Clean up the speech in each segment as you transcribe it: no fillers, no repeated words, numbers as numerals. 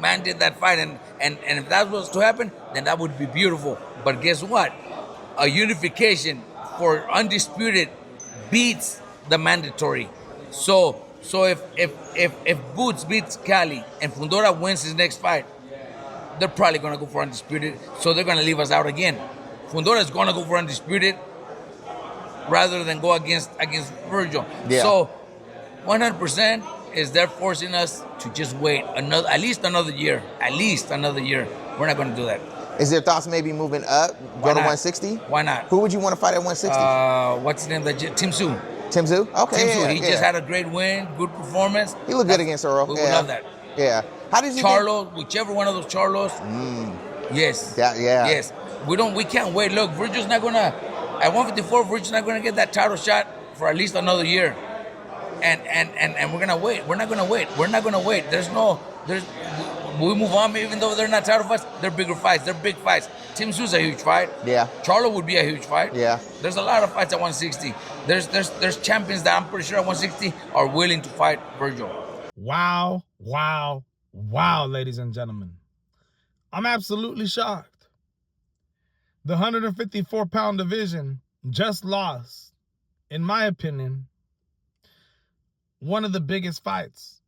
Man did that fight, and if that was to happen, then that would be beautiful. But guess what? A unification for undisputed beats the mandatory. So if Boots beats Cali and Fundora wins his next fight, they're probably gonna go for undisputed. So they're gonna leave us out again. Fundora is gonna go for undisputed rather than go against Vergil. Yeah. So 100% is they're forcing us to just wait at least another year. At least another year. We're not gonna do that. Is there thoughts maybe moving up, go to 160? Why not? Who would you want to fight at 160? What's his name? Tszyu. Tszyu? Okay. Tszyu. Yeah, He just had a great win, good performance. He looked good against Earl. We would love that. Yeah. How does he CHARLO, whichever one of those CHARLOs. Yes. Yeah. Yes. We can't wait. Look, Vergil's not gonna at 154. Vergil's not gonna get that title shot for at least another year. And we're gonna wait. We're not gonna wait. We move on, even though they're not title fights. They're bigger fights. They're big fights. Tszyu's a huge fight. Yeah. CHARLO would be a huge fight. Yeah. There's a lot of fights at 160. There's champions that I'm pretty sure at 160 are willing to fight Vergil. Wow, wow, wow, ladies and gentlemen. I'm absolutely shocked. The 154-pound division just lost, in my opinion, one of the biggest fights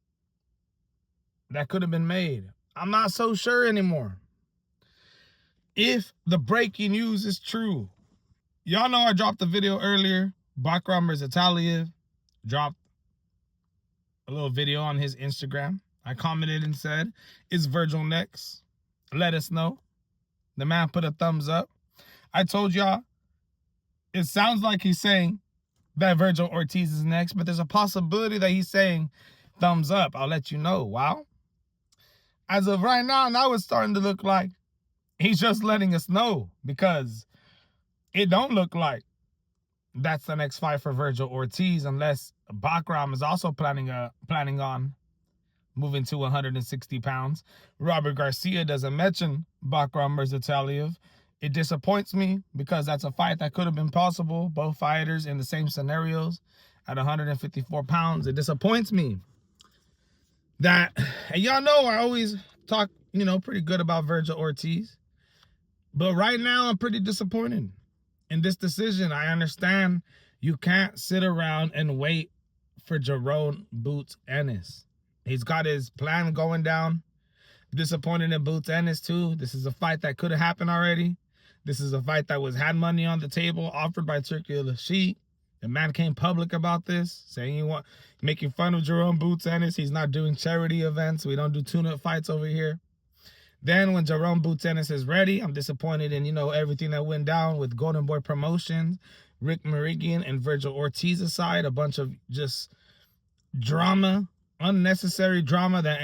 that could have been made. I'm not so sure anymore. If the breaking news is true, y'all know I dropped a video earlier. Bakram Mirzataliev dropped a little video on his Instagram. I commented and said, is Vergil next? Let us know. The man put a thumbs up. I told y'all, it sounds like he's saying that Vergil Ortiz is next, but there's a possibility that he's saying thumbs up. I'll let you know. Wow. As of right now it's starting to look like he's just letting us know, because it don't look like that's the next fight for Vergil Ortiz, unless Bakram is also planning on moving to 160 pounds. Robert Garcia doesn't mention Bakram Mirzataliev. It disappoints me, because that's a fight that could have been possible. Both fighters in the same scenarios at 154 pounds. It disappoints me that, and y'all know I always talk, pretty good about Vergil Ortiz. But right now I'm pretty disappointed in this decision. I understand you can't sit around and wait for JARON Boots Ennis. He's got his plan going down. Disappointed in Boots Ennis too. This is a fight that could have happened already. This is a fight that had money on the table, offered by Turkey Lasheet. The man came public about this, saying making fun of JARON Boots Ennis. He's not doing charity events. We don't do tune-up fights over here. Then when JARON Boots Ennis is ready, I'm disappointed in, everything that went down with Golden Boy Promotions, Rick Merigian and Vergil Ortiz aside. A bunch of just drama, unnecessary drama that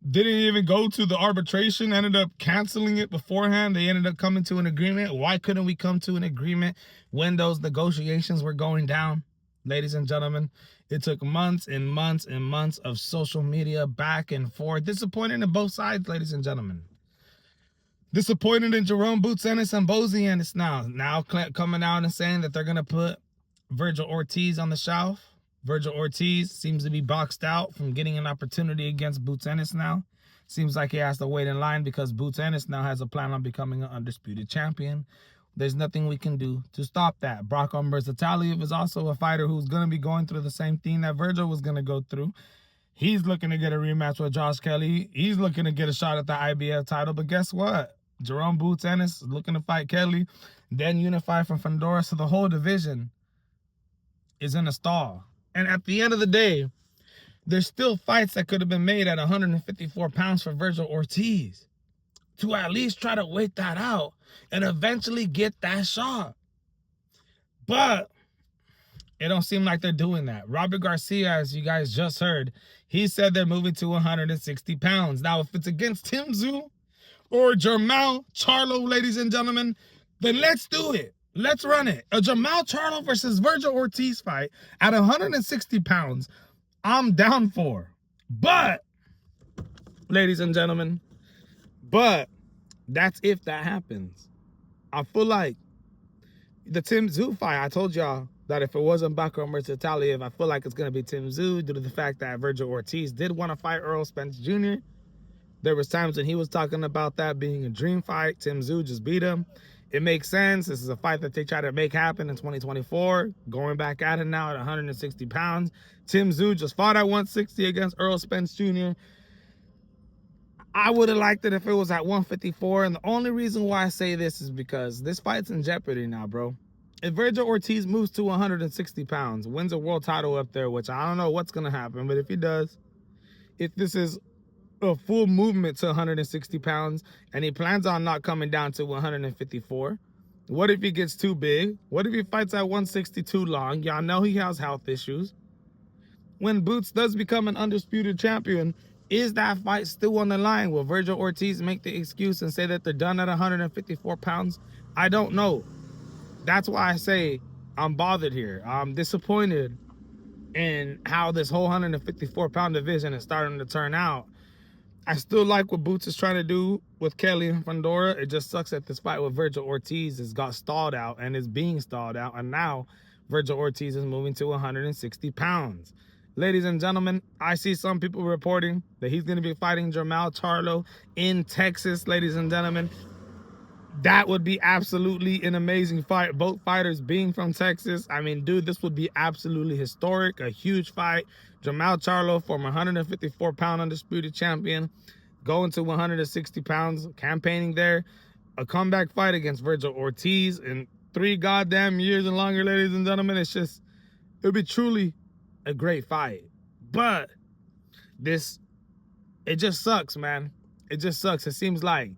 didn't even go to the arbitration, ended up canceling it beforehand. They ended up coming to an agreement. Why couldn't we come to an agreement when those negotiations were going down? Ladies and gentlemen, it took months and months and months of social media back and forth. Disappointed in both sides, ladies and gentlemen. Disappointed in JARON Boots Ennis and Bozy Ennis now. Now coming out and saying that they're going to put Vergil Ortiz on the shelf. Vergil Ortiz seems to be boxed out from getting an opportunity against Boots Ennis now. Seems like he has to wait in line, because Boots Ennis now has a plan on becoming an undisputed champion. There's nothing we can do to stop that. Bakram Mirzataliev is also a fighter who's going to be going through the same thing that Vergil was going to go through. He's looking to get a rematch with Josh Kelly. He's looking to get a shot at the IBF title. But guess what? JARON Boots Ennis is looking to fight Kelly, then unify from Fundora. So the whole division is in a stall. And at the end of the day, there's still fights that could have been made at 154 pounds for Vergil Ortiz, to at least try to wait that out and eventually get that shot. But it don't seem like they're doing that. Robert Garcia, as you guys just heard, he said they're moving to 160 pounds. Now, if it's against Tszyu or Jermell, CHARLO, ladies and gentlemen, then let's do it. Let's run it. A Jermell CHARLO versus Vergil Ortiz fight at 160 pounds, I'm down for. But, ladies and gentlemen, that's if that happens. I feel like the Tszyu fight, I told y'all, that if it wasn't Bakram versus Taliev, I feel like it's going to be Tszyu due to the fact that Vergil Ortiz did want to fight Errol Spence Jr. There was times when he was talking about that being a dream fight. Tszyu just beat him. It makes sense. This is a fight that they try to make happen in 2024. Going back at it now at 160 pounds. Tszyu just fought at 160 against Errol Spence Jr. I would have liked it if it was at 154. And the only reason why I say this is because this fight's in jeopardy now, bro. If Vergil Ortiz moves to 160 pounds, wins a world title up there, which I don't know what's going to happen, but if he does, if this is a full movement to 160 pounds and he plans on not coming down to 154, what if he gets too big? What if he fights at 160 too long? Y'all know he has health issues. When Boots does become an undisputed champion, is that fight still on the line? Will Vergil Ortiz make the excuse and say that they're done at 154 pounds? I don't know. That's why I say I'm bothered here. I'm disappointed in how this whole 154-pound division is starting to turn out. I still like what Boots is trying to do with Kelly and Fundora. It just sucks that this fight with Vergil Ortiz has got stalled out and is being stalled out. And now Vergil Ortiz is moving to 160 pounds. Ladies and gentlemen, I see some people reporting that he's going to be fighting Jermell CHARLO in Texas, ladies and gentlemen. That would be absolutely an amazing fight. Both fighters being from Texas. I mean, dude, this would be absolutely historic. A huge fight. Jermell CHARLO, former 154-pound undisputed champion, going to 160 pounds, campaigning there. A comeback fight against Vergil Ortiz in 3 goddamn years and longer, ladies and gentlemen. It would be truly a great fight. But it just sucks, man. It just sucks. It seems like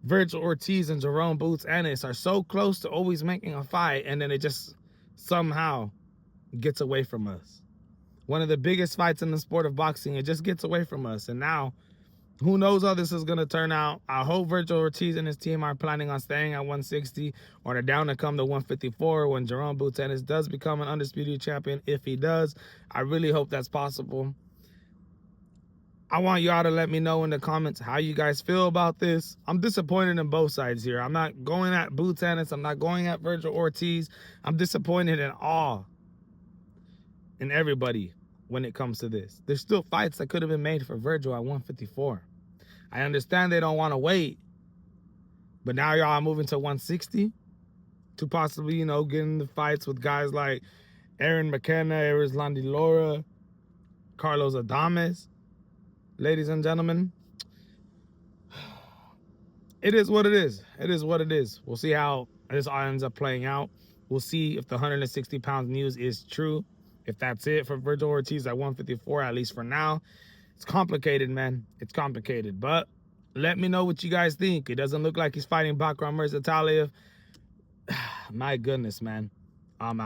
Vergil Ortiz and Jerome Boots Ennis are so close to always making a fight, and then it just somehow gets away from us. One of the biggest fights in the sport of boxing, it just gets away from us. And now, who knows how this is going to turn out. I hope Vergil Ortiz and his team are planning on staying at 160 or they're down to come to 154 when Jerome Boots Ennis does become an undisputed champion. If he does, I really hope that's possible. I want y'all to let me know in the comments how you guys feel about this. I'm disappointed in both sides here. I'm not going at Boots Ennis. I'm not going at Vergil Ortiz. I'm disappointed in all and everybody when it comes to this. There's still fights that could have been made for Vergil at 154. I understand they don't want to wait, but now y'all are moving to 160 to possibly, you know, get in the fights with guys like Aaron McKenna, Erislandy Lara, Carlos Adames. Ladies and gentlemen, it is what it is. It is what it is. We'll see how this all ends up playing out. We'll see if the 160-pound news is true. If that's it for Vergil Ortiz at 154, at least for now. It's complicated, man. It's complicated. But let me know what you guys think. It doesn't look like he's fighting Bakram Mirzataliev. My goodness, man. I'm out.